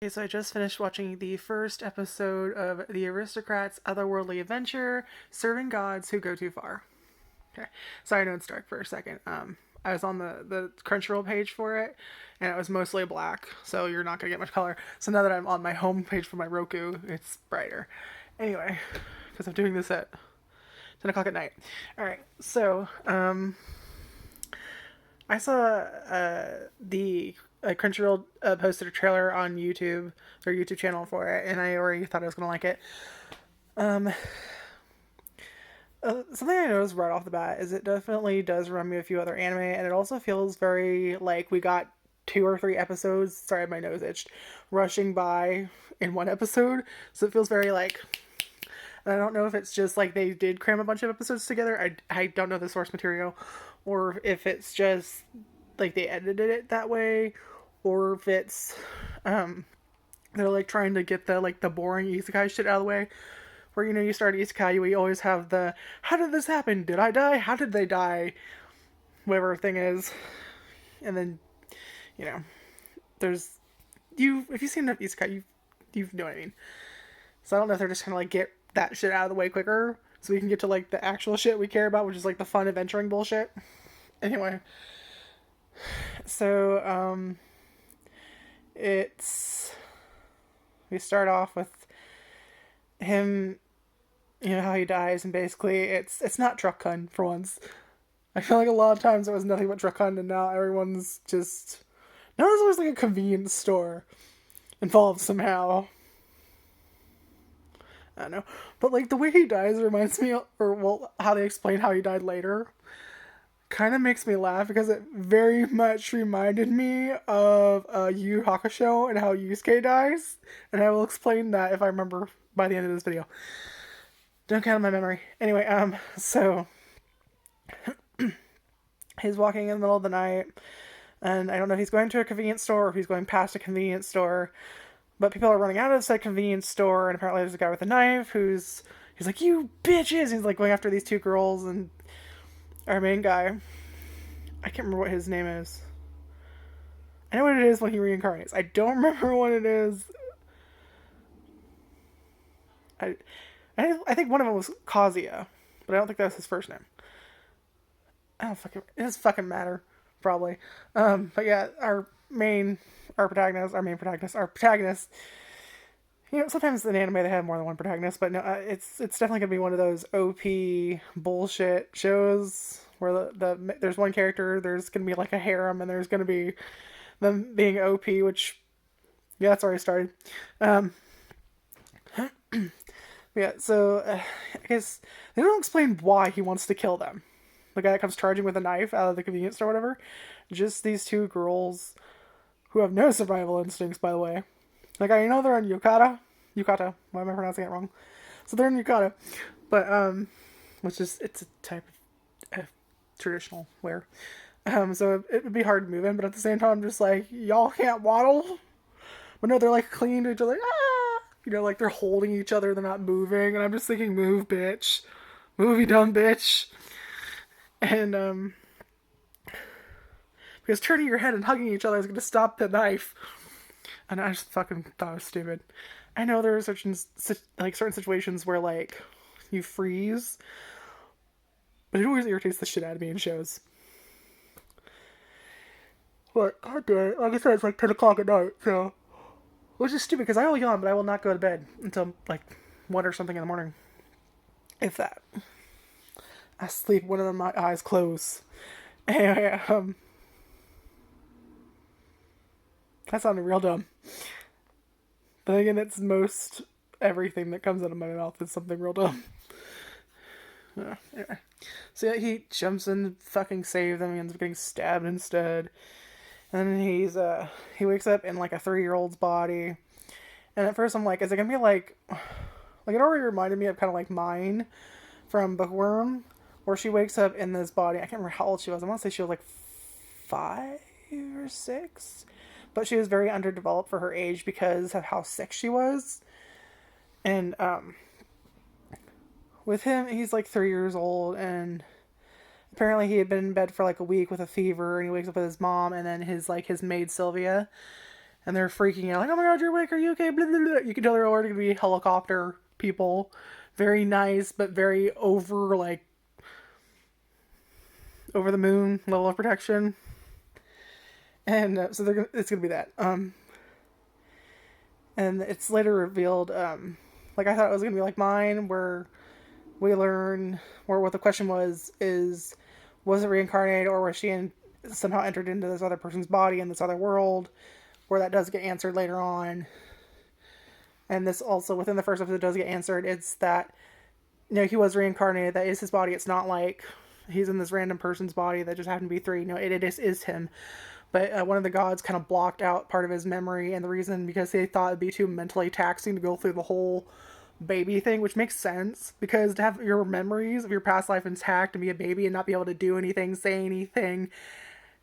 Okay, so I just finished watching the first episode of the Aristocrats' Otherworldly adventure, Serving Gods Who Go Too Far. Okay, sorry, I know it's dark for a second. I was on the Crunchyroll page for it, and it was mostly black, so you're not gonna get much color. So now that I'm on my home page for my Roku, it's brighter. Anyway, because I'm doing this at 10 o'clock at night. All right, so I saw the Crunchyroll posted a trailer on YouTube, their YouTube channel for it, and I already thought I was gonna like it. Um, Something I noticed right off the bat is it definitely does remind me of a few other anime, and it also feels very like we got 2 or 3 episodes. Sorry, my nose itched. Rushing by in one episode, so it feels very like. I don't know if it's just like they did cram a bunch of episodes together. I don't know the source material, or if it's just like they edited it that way, or if it's they're like trying to get the boring isekai shit out of the way. Where you start isekai, you always have the how did this happen? Did I die? How did they die? Whatever thing is, and then you know there's you if you've seen enough isekai, you know what I mean. So I don't know if they're just kind of like get that shit out of the way quicker so we can get to like the actual shit we care about, which is like the fun adventuring bullshit. Anyway, so it's we start off with him, how he dies, and basically it's not truck hunt for once. I feel like a lot of times it was nothing but truck hunt, and now everyone's just now there's always like a convenience store involved somehow. I don't know, but like the way he dies reminds me, or well, how they explain how he died later, kind of makes me laugh because it very much reminded me of Yu Yu Hakusho and how Yusuke dies, and I will explain that if I remember by the end of this video. Don't count on my memory. Anyway, so he's walking in the middle of the night, and I don't know if he's going to a convenience store or if he's going past a convenience store, but people are running out of said convenience store, and apparently there's a guy with a knife he's like, you bitches! He's like going after these two girls, and our main guy, I can't remember what his name is. I know what it is when he reincarnates. I don't remember what it is. I, I think one of them was Kazuya, but I don't think that was his first name. I don't fucking. It doesn't fucking matter, probably. But yeah, our protagonist. Sometimes in anime they have more than one protagonist, but no, it's definitely gonna be one of those OP bullshit shows where there's one character, there's gonna be like a harem, and there's gonna be them being OP, which yeah, that's already started. Um, yeah, so I guess they don't explain why he wants to kill them. The guy that comes charging with a knife out of the convenience store or whatever. Just these two girls who have no survival instincts, by the way. Like, I know they're in Yukata. Why am I pronouncing it wrong? So they're in Yukata. But, which is, it's a type of traditional wear. So it would be hard to move in, but at the same time, I'm just like, y'all can't waddle? But no, they're like clinging to each other, like, ah! Like they're holding each other, they're not moving, and I'm just thinking, move, bitch. Move, you dumb bitch. And, because turning your head and hugging each other is going to stop the knife. And I just fucking thought it was stupid. I know there are certain situations where, like, you freeze, but it always irritates the shit out of me in shows. But, god damn it, like I said, it's like 10 o'clock at night, so. Which is stupid, because I will yawn, but I will not go to bed until, like, 1 or something in the morning. If that. I sleep one of my eyes closed. Anyway, that sounded real dumb. But again, it's most everything that comes out of my mouth is something real dumb. Anyway. So yeah, he jumps in to fucking save them. He ends up getting stabbed instead. And then he wakes up in like a 3-year-old's body. And at first I'm like, is it gonna be like it already reminded me of kind of like mine from Bookworm, where she wakes up in this body. I can't remember how old she was. I want to say she was like 5 or 6. But she was very underdeveloped for her age because of how sick she was. And with him, he's like 3 years old, and apparently he had been in bed for like a week with a fever, and he wakes up with his mom and then his maid Sylvia, and they're freaking out like, "Oh my god, you're awake! Are you okay?" Blah, blah, blah. You can tell they're already gonna be helicopter people, very nice but very over like over the moon level of protection, and so it's gonna be that. And it's later revealed, like I thought it was gonna be like mine, where we learn, or what the question was it reincarnated or was she somehow entered into this other person's body in this other world, where that does get answered later on. And this also, within the first episode, does get answered. It's that, he was reincarnated. That is his body. It's not like he's in this random person's body that just happened to be three. No, it is him. But one of the gods kind of blocked out part of his memory, and the reason because they thought it'd be too mentally taxing to go through the whole baby thing, which makes sense, because to have your memories of your past life intact and be a baby and not be able to do anything, say anything,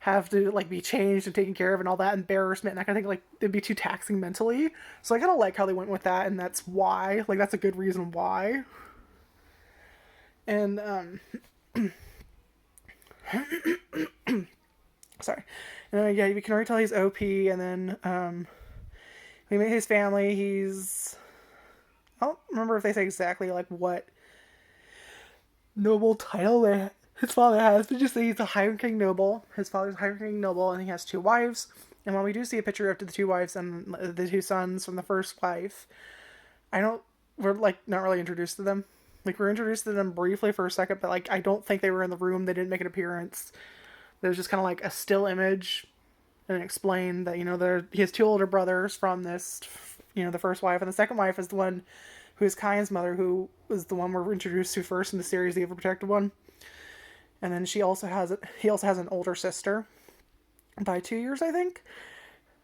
have to like be changed and taken care of and all that embarrassment and that kind of thing, like it'd be too taxing mentally. So I kind of like how they went with that, and that's why, like, that's a good reason why. And sorry, and yeah, you can already tell he's OP. And then we meet his family. I don't remember if they say exactly like what noble title his father has, but just say he's a high-ranking noble. His father's a high-ranking noble, and he has two wives. And when we do see a picture of the two wives and the two sons from the first wife, we're like not really introduced to them. Like, we're introduced to them briefly for a second, but like I don't think they were in the room. They didn't make an appearance. There's just kind of like a still image, and explained that he has two older brothers from this, the first wife, and the second wife is the one who is Kyan's mother, who was the one we're introduced to first in the series, the overprotected one. And then he also has an older sister by 2 years, I think,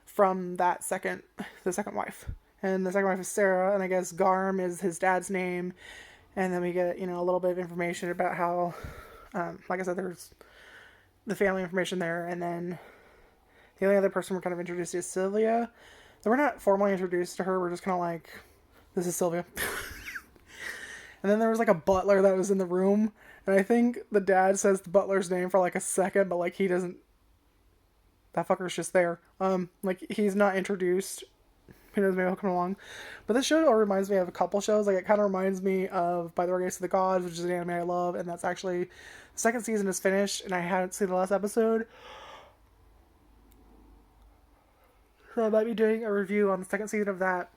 from the second wife. And the second wife is Sarah, and I guess Garm is his dad's name. And then we get, a little bit of information about how, like I said, there's the family information there. And then the only other person we're kind of introduced to is Sylvia. So we're not formally introduced to her, we're just kind of like, this is Sylvia. And then there was like a butler that was in the room, and I think the dad says the butler's name for like a second, but like he doesn't. That fucker's just there. Like he's not introduced. Who knows? Maybe he'll come along. But this show reminds me of a couple shows. Like, it kind of reminds me of By the Grace of the Gods, which is an anime I love, and that's actually the second season is finished, and I hadn't seen the last episode. So I might be doing a review on the second season of that.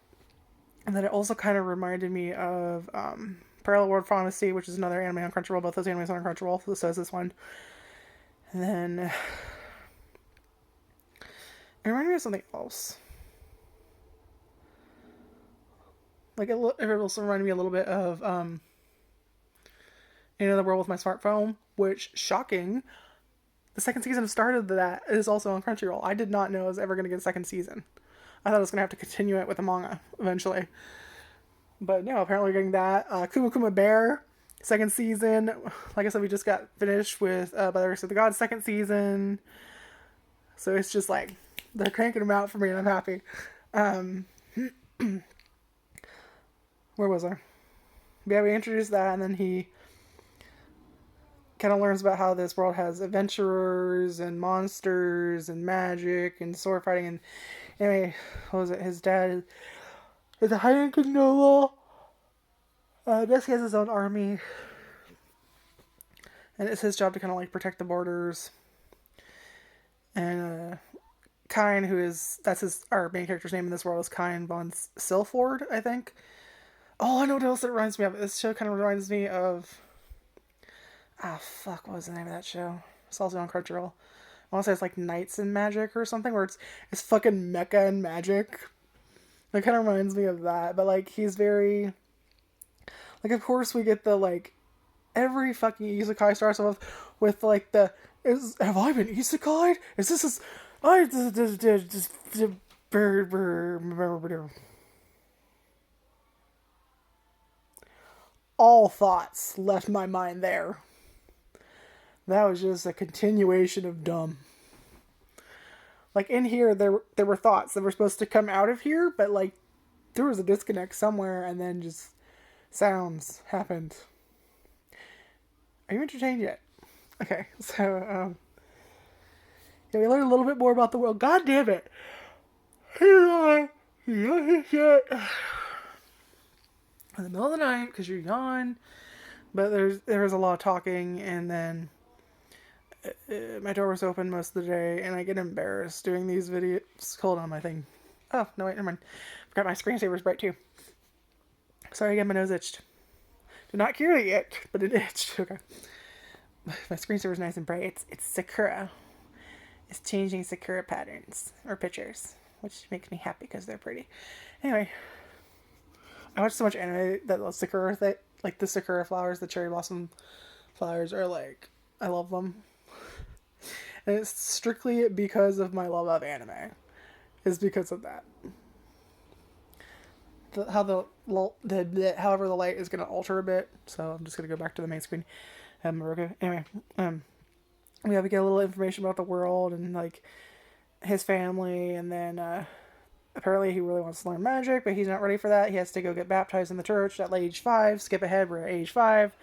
And then it also kind of reminded me of Parallel World Fantasy, which is another anime on Crunchyroll. Both those animes are on Crunchyroll, so is this one. And then it reminded me of something else. Like, it also reminded me a little bit of In Another World with My Smartphone, which, shocking, the second season started that is also on Crunchyroll. I did not know I was ever going to get a second season. I thought I was going to have to continue it with the manga eventually. But no, apparently we're getting that. Kuma Kuma Bear, second season. Like I said, we just got finished with By the Grace of the Gods, second season. So it's just like, they're cranking them out for me, and I'm happy. Where was I? Yeah, we introduced that, and then he kind of learns about how this world has adventurers and monsters and magic and sword fighting. And anyway, what was it? His dad is a high-ranking noble. I guess he has his own army, and it's his job to kind of like protect the borders. And Kine, that's our main character's name in this world, is Kine von Silford, I think. Oh, I know what else it reminds me of. This show kind of reminds me of... what was the name of that show? It's also on Crunchyroll. I want to say it's like Knights and Magic or something, where it's fucking mecha and magic. It kind of reminds me of that, but like, he's very... Like, of course we get the, like, every fucking isekai starts off with, like, have I been isekai'd? Is this... All thoughts left my mind there. That was just a continuation of dumb. Like, in here, there were thoughts that were supposed to come out of here, but, like, there was a disconnect somewhere, and then just sounds happened. Are you entertained yet? Okay, so, yeah, we learned a little bit more about the world. God damn it! You shit in the middle of the night because you yawn. But there's a lot of talking, and then my door was open most of the day, and I get embarrassed doing these videos. Hold on, my thing. Oh, no, wait, never mind. Forgot my screensaver's bright too. Sorry, again, my nose itched. Did not cure it yet, but it itched. Okay. My screensaver's nice and bright. It's Sakura. It's changing Sakura patterns, or pictures, which makes me happy because they're pretty. Anyway, I watch so much anime that the Sakura thing, like the Sakura flowers, the cherry blossom flowers, are like, I love them. And it's strictly because of my love of anime. Is because of that. However, the light is going to alter a bit, so I'm just going to go back to the main screen. Anyway, we have to get a little information about the world and like his family, and then apparently he really wants to learn magic, but he's not ready for that. He has to go get baptized in the church at age 5. Skip ahead, we're at age 5.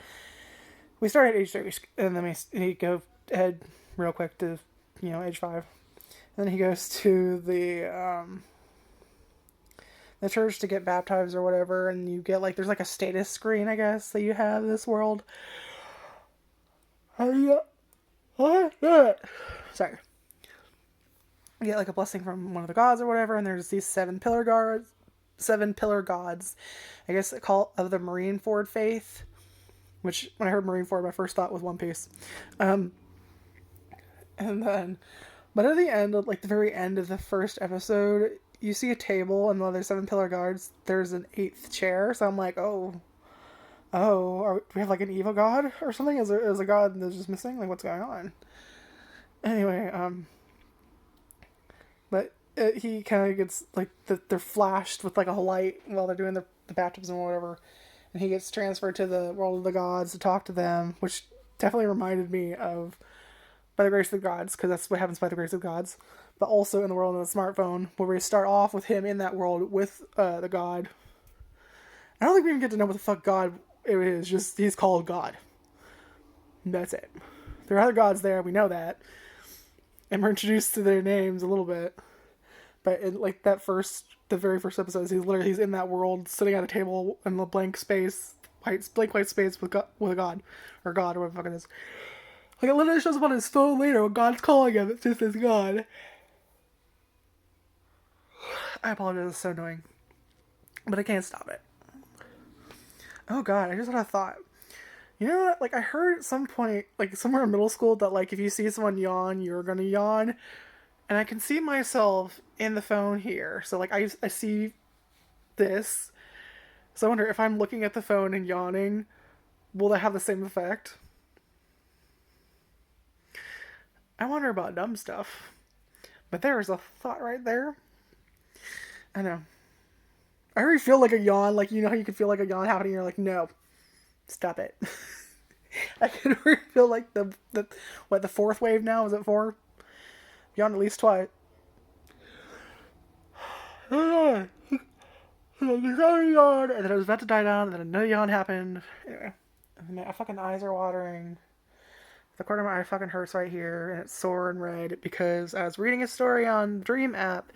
We start at age 3, and then we go ahead real quick to age 5. And then he goes to the church to get baptized or whatever, and you get like, there's like a status screen, I guess, that you have in this world. Sorry. You get like a blessing from one of the gods or whatever, and there's these 7 pillar gods, I guess they call it, of the Marineford faith, which when I heard Marineford, my first thought was One Piece. And then, but at the end, like the very end of the first episode, you see a table, and while there's 7 pillar guards, there's an 8th chair. So I'm like, do we have like an evil god or something? Is there a god that's just missing? Like, what's going on? Anyway, but he kind of gets like they're flashed with like a light while they're doing the baptism or whatever, and he gets transferred to the world of the gods to talk to them, which definitely reminded me of By the Grace of the Gods, because that's what happens by the grace of gods. But also in the world of the smartphone, where we start off with him in that world with the god. I don't think we even get to know what the fuck god it is, just he's called God. And that's it. There are other gods there, we know that. And we're introduced to their names a little bit. But in like the very first episode, he's in that world, sitting at a table in a blank space, blank white space with a god. Or God, or whatever the fuck it is. Like, it literally shows up on his phone later when God's calling him. It's just his God. I apologize, it's so annoying. But I can't stop it. Oh god, I just had a thought. You know what? Like, I heard at some point, like, somewhere in middle school, that, like, if you see someone yawn, you're gonna yawn. And I can see myself in the phone here. So, like, I see this. So I wonder if I'm looking at the phone and yawning, will that have the same effect? I wonder about dumb stuff. But there is a thought right there. I know. I already feel like a yawn. Like, you know how you can feel like a yawn happening? You're like, no. Stop it. I can already feel like the 4th wave now? Is it 4? Yawned at least twice. And then I was about to die down, and then another yawn happened. Anyway. My fucking eyes are watering. The corner of my eye fucking hurts right here, and it's sore and red because I was reading a story on Dream app,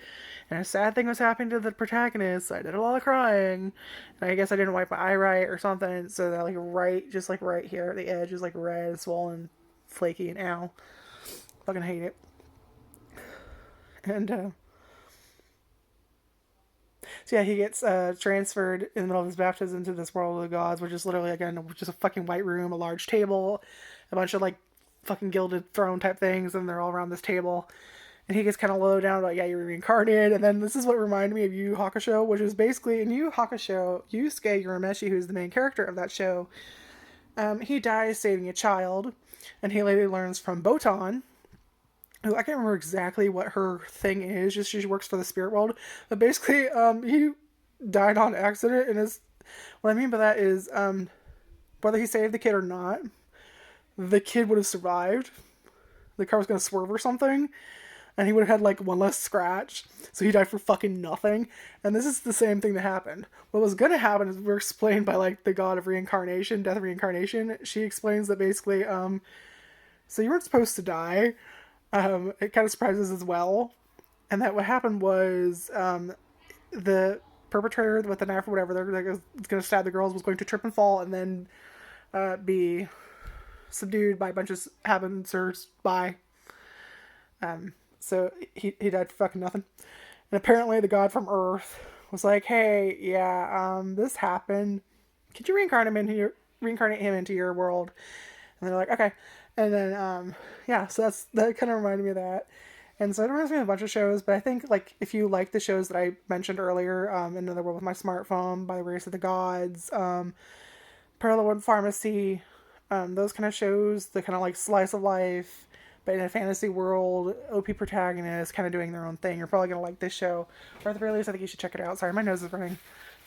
and a sad thing was happening to the protagonist. So I did a lot of crying, and I guess I didn't wipe my eye right or something. So that like right here, the edge is like red, swollen, flaky, and ow, fucking hate it. And so yeah, he gets transferred in the middle of his baptism to this world of the gods, which is literally, again, just a fucking white room, a large table, a bunch of like fucking gilded throne type things, and they're all around this table. And he gets kind of low down, like, yeah, you're reincarnated. And then this is what reminded me of Yu Yu Hakusho, which is basically in Yu Yu Hakusho, Yusuke Urameshi, who's the main character of that show, he dies saving a child, and he later learns from Botan, who I can't remember exactly what her thing is, just she works for the spirit world. But basically, he died on accident, and what I mean by that is, whether he saved the kid or not, the kid would have survived. The car was going to swerve or something, and he would have had like one less scratch, so he died for fucking nothing. And this is the same thing that happened. What was going to happen is, we're explained by like the god of reincarnation, death of reincarnation. She explains that basically, so you weren't supposed to die. It kind of surprises as well. and that what happened was the perpetrator with the knife or whatever they're like, was going to stab the girls was going to trip and fall and then be subdued by a bunch of Habinsers by. So he died for fucking nothing. And apparently the god from Earth was like, hey, yeah, this happened. Could you reincarnate him into your world? And they're like, okay. And then, yeah, so that kind of reminded me of that. And so it reminds me of a bunch of shows, but I think, like, if you like the shows that I mentioned earlier, Another World with My Smartphone, By the Grace of the Gods, Parallel Pharmacy, those kind of shows, the kind of like slice of life, but in a fantasy world, OP protagonists kind of doing their own thing. You're probably going to like this show. Or at the very least, I think you should check it out. Sorry, my nose is running.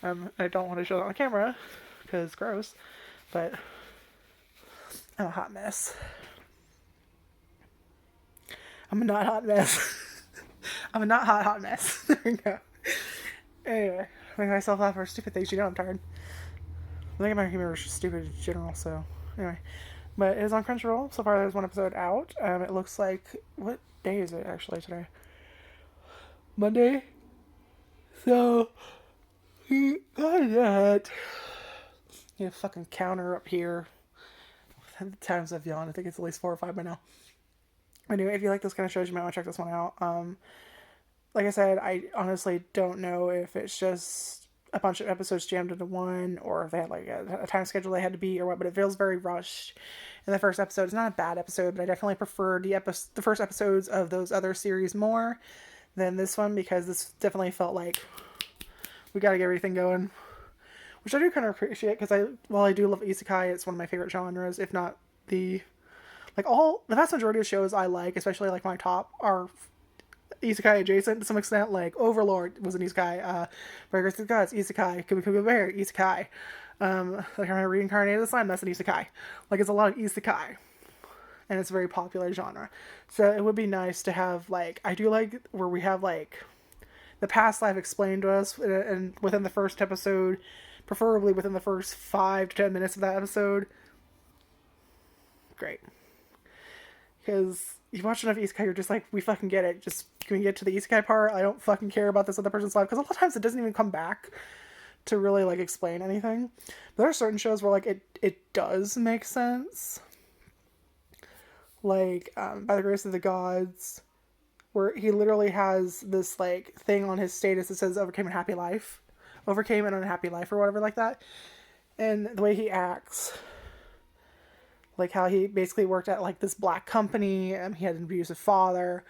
I don't want to show it on camera, because gross. But I'm a hot mess. I'm a not hot mess. I'm a not hot mess. There we go. Anyway, I make myself laugh for stupid things. You know I'm tired. I think my humor is just stupid in general, so anyway. But it is on Crunchyroll. So far, there's one episode out. It looks like... What day is it, actually, today? Monday? So, we got that. Need a fucking counter up here. The times I've yawned, I think it's at least 4 or 5 by now. Anyway, if you like those kind of shows, you might want to check this one out. Like I said, I honestly don't know if it's just a bunch of episodes jammed into one, or if they had like a time schedule they had to beat or what, but it feels very rushed in the first episode. It's not a bad episode, but I definitely prefer the first episodes of those other series more than this one, because this definitely felt like we got to get everything going, which I do kind of appreciate, because while I do love isekai, it's one of my favorite genres, if not the vast majority of shows I like, especially like my top, are isekai adjacent to some extent. Like Overlord was an isekai, Burgers to Gods, isekai, Kubi Bear, isekai. Like I Reincarnated the Slime, that's an isekai. Like it's a lot of isekai, and it's a very popular genre. So it would be nice to have like, I do like where we have like the past life explained to us, and within the first episode, preferably within the first 5 to 10 minutes of that episode. Great. Because you watch enough isekai, you're just like, we fucking get it. Just, can we get to the isekai part? I don't fucking care about this other person's life. Because a lot of times it doesn't even come back to really, like, explain anything. But there are certain shows where, like, it does make sense. Like, By the Grace of the Gods, where he literally has this, like, thing on his status that says overcame an unhappy life, or whatever like that. And the way he acts, like how he basically worked at like this black company, and he had an abusive father.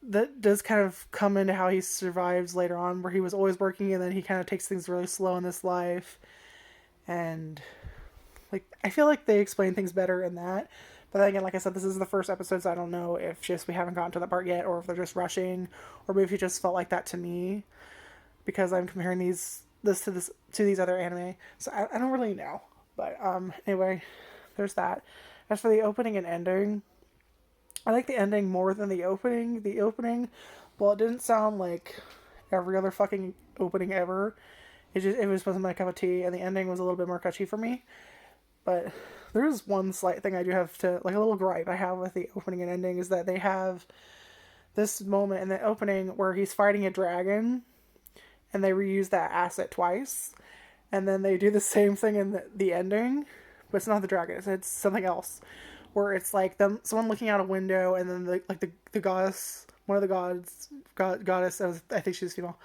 That does kind of come into how he survives later on, where he was always working and then he kind of takes things really slow in this life. And like, I feel like they explain things better in that. But then again, like I said, this is the first episode, so I don't know if just we haven't gotten to that part yet, or if they're just rushing, or maybe if it just felt like that to me, because I'm comparing this to these other anime. So I don't really know. But anyway, there's that. As for the opening and ending, I like the ending more than the opening. The opening, well, it didn't sound like every other fucking opening ever. It wasn't my cup of tea, and the ending was a little bit more catchy for me. But there is one slight thing I do have to, like a little gripe I have with the opening and ending, is that they have this moment in the opening where he's fighting a dragon, and they reuse that asset twice, and then they do the same thing in the ending. But it's not the dragon, it's something else, where it's like someone looking out a window, and then the goddess, one of the goddess, I think she's female,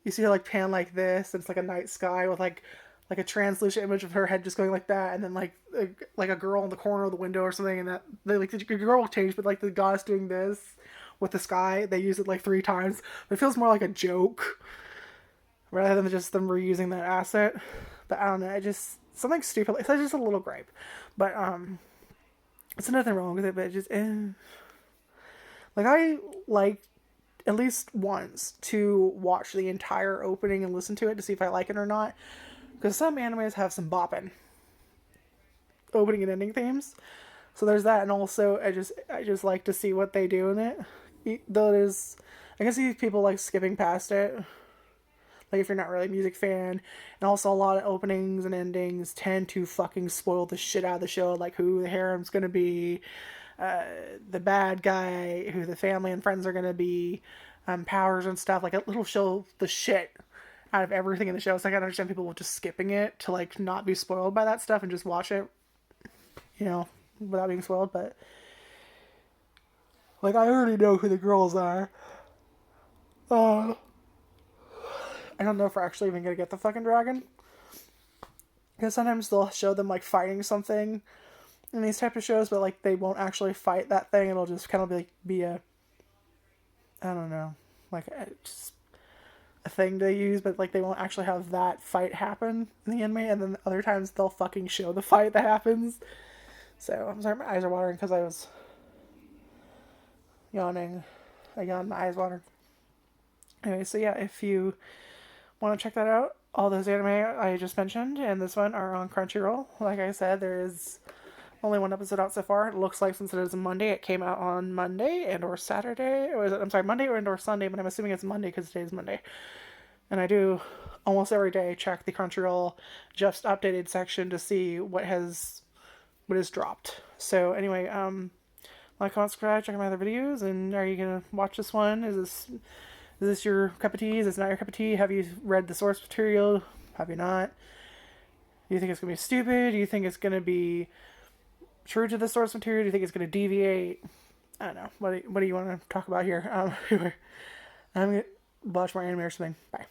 you see her like pan like this, and it's like a night sky with like a translucent image of her head just going like that, and then like a girl in the corner of the window or something, and that like the girl will change, but like the goddess doing this with the sky, they use it like 3 times, but it feels more like a joke rather than just them reusing that asset. But I don't know, it just, something stupid. It's just a little gripe, but it's nothing wrong with it. But it just, like I like at least once to watch the entire opening and listen to it to see if I like it or not. Because some animes have some bopping opening and ending themes, so there's that. And also, I just like to see what they do in it. Though it is, I can see people like skipping past it. Like, if you're not really a music fan. And also, a lot of openings and endings tend to fucking spoil the shit out of the show. Like, who the harem's gonna be, the bad guy, who the family and friends are gonna be, powers and stuff. Like it'll show the shit out of everything in the show. So I can understand people just skipping it to like not be spoiled by that stuff and just watch it, you know, without being spoiled. But like I already know who the girls are. Uh, I don't know if we're actually even gonna get the fucking dragon. Because sometimes they'll show them like fighting something in these type of shows, but like they won't actually fight that thing. It'll just kind of be a I don't know, like just a thing they use, but like they won't actually have that fight happen in the anime. And then other times they'll fucking show the fight that happens. So I'm sorry, my eyes are watering because I was yawning. I yawned, my eyes watered. Anyway, so yeah, if you want to check that out, all those anime I just mentioned and this one are on Crunchyroll. Like I said, there is only one episode out so far. It looks like since it is a Monday, it came out on Monday and or Saturday. Or is it, I'm sorry, Monday or Sunday, but I'm assuming it's Monday because today's Monday. And I do almost every day check the Crunchyroll just updated section to see what is dropped. So anyway, like, comment, subscribe, check out my other videos, and are you gonna watch this one? Is this your cup of tea? Is this not your cup of tea? Have you read the source material? Have you not? Do you think it's gonna be stupid? Do you think it's gonna be true to the source material? Do you think it's gonna deviate? I don't know. What do you want to talk about here? I'm gonna watch more anime or something. Bye.